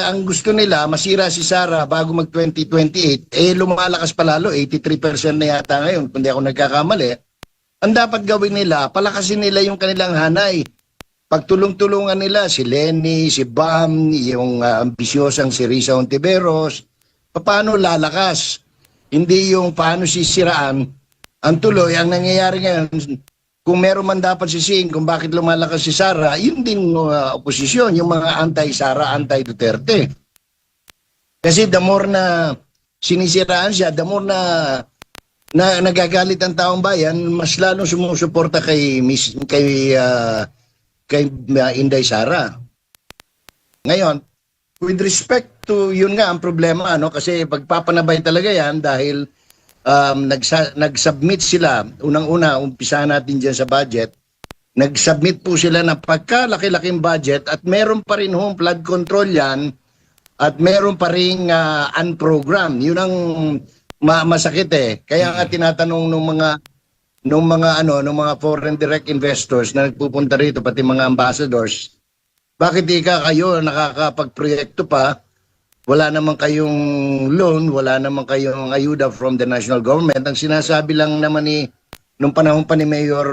ang gusto nila, masira si Sara bago mag-2028, lumalakas pa lalo, 83% na yata ngayon, kung di ako nagkakamali. Ang dapat gawin nila, palakasin nila yung kanilang hanay. Pagtulong-tulungan nila si Lenny, si Bam, yung ambisyosang si Risa Ontiveros, paano lalakas? Hindi yung paano sisiraan. Ang tuloy, ang nangyayari ngayon, kung meron man dapat sisihin kung bakit lumalakas si Sara, yun din oposisyon, yung mga anti-Sara, anti-Duterte. Kasi the more na sinisiraan siya, the more na nagagalit ang taong bayan, mas lalong sumusuporta kay Inday Sara. Ngayon, with respect to, yun nga ang problema, kasi pagpapanabay talaga yan dahil nag-submit sila, unang-una, umpisa natin dyan sa budget, nag-submit po sila ng pagkalaki-laking budget at meron pa rin home flood control yan at meron pa rin unprogram. Yun ang masakit eh. Kaya nga tinatanong nung mga foreign direct investors na nagpupunta rito, pati mga ambassadors, bakit kayo nakakapagproyekto pa? Wala naman kayong loan, wala naman kayong ayuda from the national government. Ang sinasabi lang naman nung panahon pa ni Mayor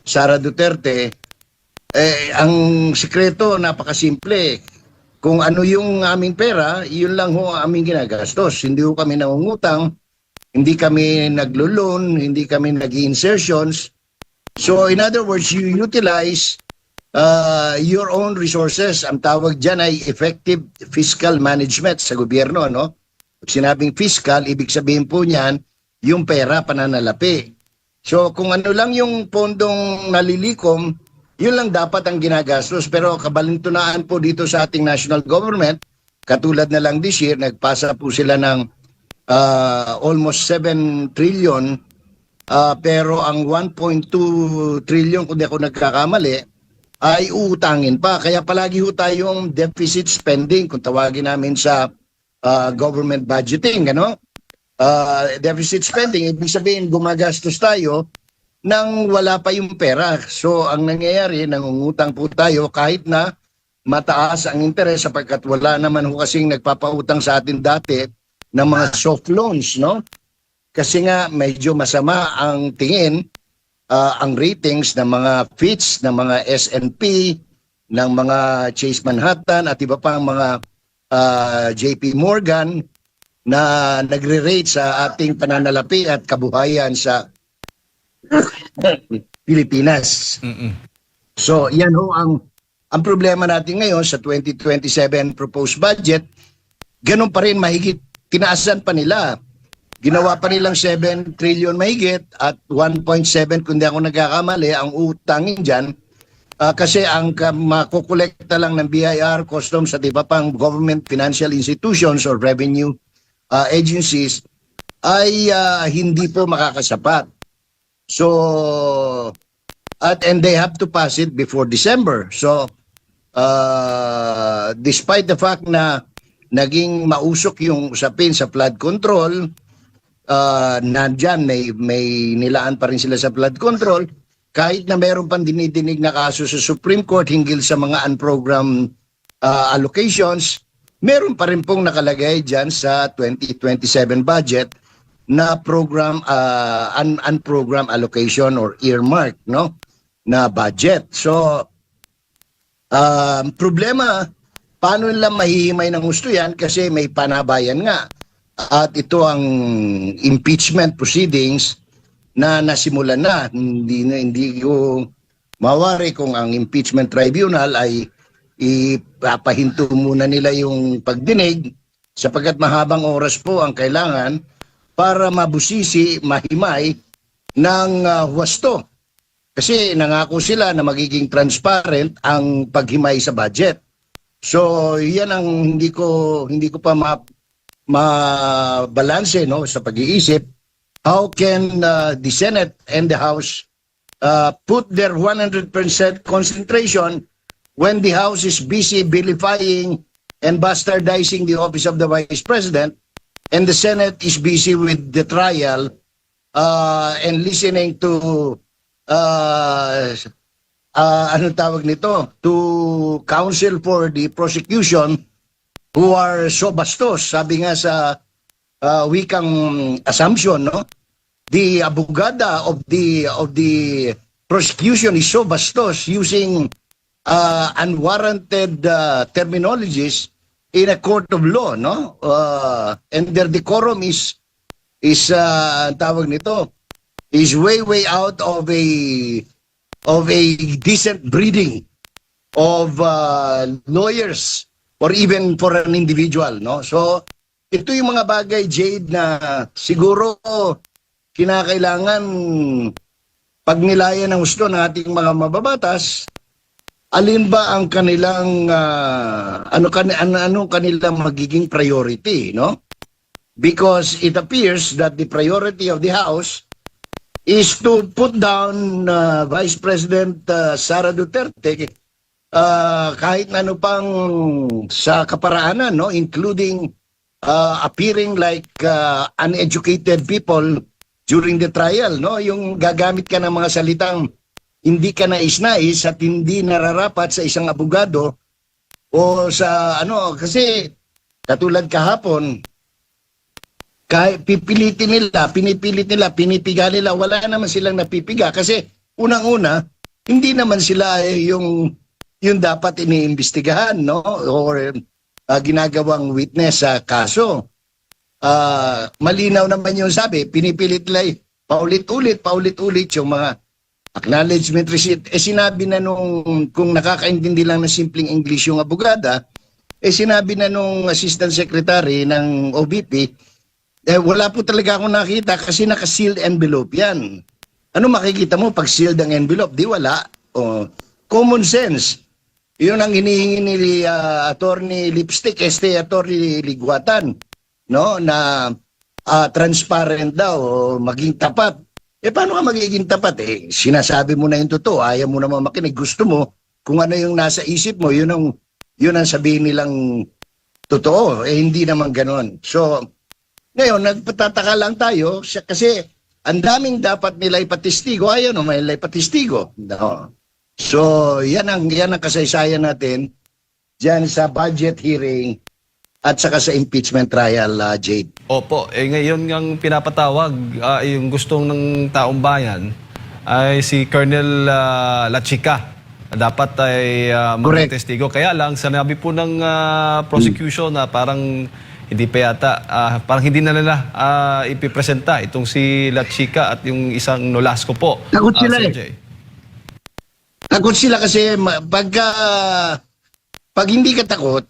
Sara Duterte, ang sikreto napakasimple. Kung ano yung aming pera, yun lang ho ang aming ginagastos. Hindi ho kami nangungutang, hindi kami naglo-loan, hindi kami nag-insertions. So in other words, you utilize your own resources. Ang tawag dyan ay effective fiscal management sa gobyerno, no? Pag sinabing fiscal, ibig sabihin po niyan, yung pera pananalapi. So kung ano lang yung pondong nalilikom, yun lang dapat ang ginagastos. Pero kabalintunaan po dito sa ating national government, katulad na lang this year, nagpasa po sila ng almost 7 trillion, pero ang 1.2 trillion, kung di ako nagkakamali, ay uutangin pa. Kaya palagi ho tayong deficit spending, kung tawagin namin sa government budgeting, deficit spending, ibig sabihin gumagastos tayo nang wala pa yung pera. So ang nangyayari, nangungutang po tayo kahit na mataas ang interes sapagkat wala naman ho kasing nagpapautang sa atin dati ng mga soft loans, no? Kasi nga medyo masama ang tingin, ang ratings ng mga Fitch, ng mga S&P, ng mga Chase Manhattan at iba pang mga JP Morgan na nagre-rate sa ating pananalapi at kabuhayan sa Pilipinas. So yan ho ang problema natin ngayon sa 2027 proposed budget. Ganun pa rin, mahigit tinaasan pa nila. Ginawa pa nilang 7 trillion mahigit at 1.7 kung di ako nagkakamali ang utangin dyan. Kasi ang makukolekta lang ng BIR, customs at iba pang government financial institutions or revenue agencies ay hindi po makakasapat. So, and they have to pass it before December. So, despite the fact na naging mausok yung usapin sa flood control, nandyan, may nilaan pa rin sila sa flood control, kahit na meron pang dinidinig na kaso sa Supreme Court hinggil sa mga unprogrammed allocations, meron pa rin pong nakalagay dyan sa 2027 budget na program, unprogrammed allocation or earmark, no, na budget. So, problema, paano nila mahihimay ng gusto yan kasi may panabayan nga. At ito ang impeachment proceedings na nasimulan na. Hindi ko mawari kung ang impeachment tribunal ay ipapahinto muna nila yung pagdinig sapagkat mahabang oras po ang kailangan para mabusisi, mahimay ng huwasto. Kasi nangako sila na magiging transparent ang paghimay sa budget. So, yan ang hindi ko pa mabalanse, no, sa pag-iisip. How can the Senate and the House put their 100% concentration when the House is busy vilifying and bastardizing the office of the Vice President and the Senate is busy with the trial and listening to ano tawag nito, to counsel for the prosecution who are so bastos. Sabi nga sa wikang assumption, no? The abogada of the prosecution is so bastos using unwarranted terminologies in a court of law, no? And their decorum is tawag nito, is way out of a decent breeding of lawyers or even for an individual, no? So ito yung mga bagay, Jade, na siguro kinakailangan pagnilayan ng gusto ng ating mga mababatas. Alin ba ang kanilang ano kanilang magiging priority, no? Because it appears that the priority of the House is to put down Vice President Sara Duterte kahit na ano pang sa kaparaanan, no, including appearing like uneducated people during the trial, no, yung gagamit ka ng mga salitang hindi ka nais-nais at hindi nararapat sa isang abogado o sa ano, kasi katulad kahapon, kahit pinipilit nila, pinipiga nila, wala naman silang napipiga kasi unang-una, hindi naman sila yung dapat iniimbestigahan, no, or ginagawang witness sa kaso. Malinaw naman yung sabi, pinipilit nila paulit-ulit yung mga acknowledgement receipt. Sinabi na kung nakakaintindi lang ng simpleng English yung abogada, sinabi na nung Assistant Secretary ng OBP, wala po talaga akong nakita kasi naka-sealed envelope yan. Ano makikita mo pag sealed ang envelope? Di wala. Common sense. Yun ang hinihingi ni Attorney Lipstick, Attorney Liguatan, no, na transparent daw, maging tapat. Paano ka magiging tapat? Sinasabi mo na yung totoo, ayaw mo naman makinig. Gusto mo, kung ano yung nasa isip mo, yun ang sabihin nilang totoo. Hindi naman ganon. So, ngayon, nagpatataka lang tayo kasi ang daming dapat nila ipatistigo, ayaw naman nila ipatistigo. No. So, yan ang kasaysayan natin dyan sa budget hearing at saka sa impeachment trial, Jade. Opo, ngayon ang pinapatawag, yung gustong ng taong bayan ay si Colonel Lachica. Dapat ay maging testigo. Kaya lang, sinabi po ng prosecution na parang hindi pa yata, parang hindi na nila ipipresenta itong si Lachica at yung isang Nolasco po. Takot sila Takot sila kasi pag hindi ka takot,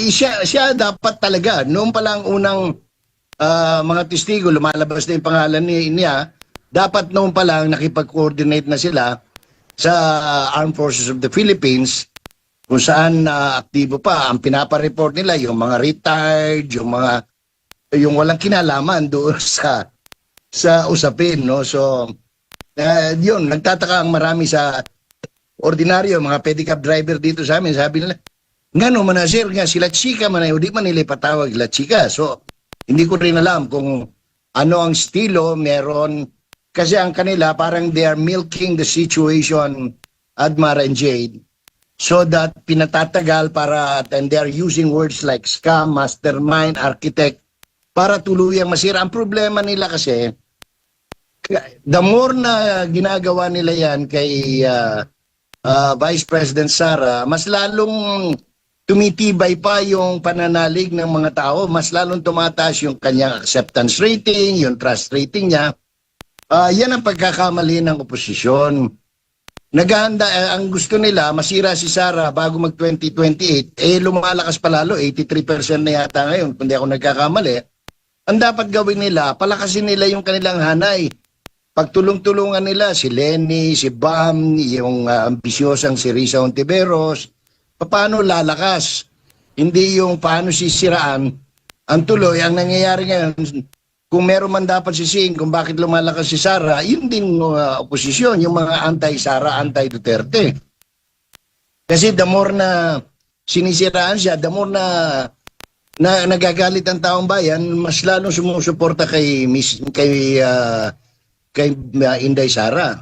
siya dapat talaga. Noong palang unang mga testigo, lumalabas na yung pangalan niya, dapat noong palang nakipag-coordinate na sila sa Armed Forces of the Philippines kung saan aktibo pa. Ang pinapa-report nila, yung mga retired, yung walang kinalaman doon sa usapin, no? So, yun, nagtataka ang marami sa ordinaryo, mga pedicab driver dito sa amin, sabi nila, nga no, manasir nga, sila chika man ay, di man nila ipatawag la chika. So, hindi ko rin alam kung ano ang estilo meron. Kasi ang kanila, parang they are milking the situation, Admar and Jade, so that pinatatagal para, and they are using words like scam, mastermind, architect, para tuluyang masira. Ang problema nila kasi, the more na ginagawa nila yan kay Vice President Sara, mas lalong tumitibay pa yung pananalig ng mga tao, mas lalong tumataas yung kanyang acceptance rating, yung trust rating niya. Yan ang pagkakamali ng oposisyon. Naghahanda, ang gusto nila, masira si Sara bago mag-2028, lumalakas pa lalo, 83% na yata ngayon, kung di ako nagkakamali. Ang dapat gawin nila, palakasin nila yung kanilang hanay. Pagtulong-tulungan nila si Lenny, si Bam, yung ambisyosang si Risa Ontiveros, paano lalakas? Hindi yung paano sisiraan. Ang tuloy, ang nangyayari ngayon, kung meron man dapat sisihin kung bakit lumalakas si Sara, yun din oposisyon, yung mga anti-Sara, anti-Duterte. Kasi the more na sinisiraan siya, the more na nagagalit ang taong bayan, mas lalong sumusuporta kay Inday Sara.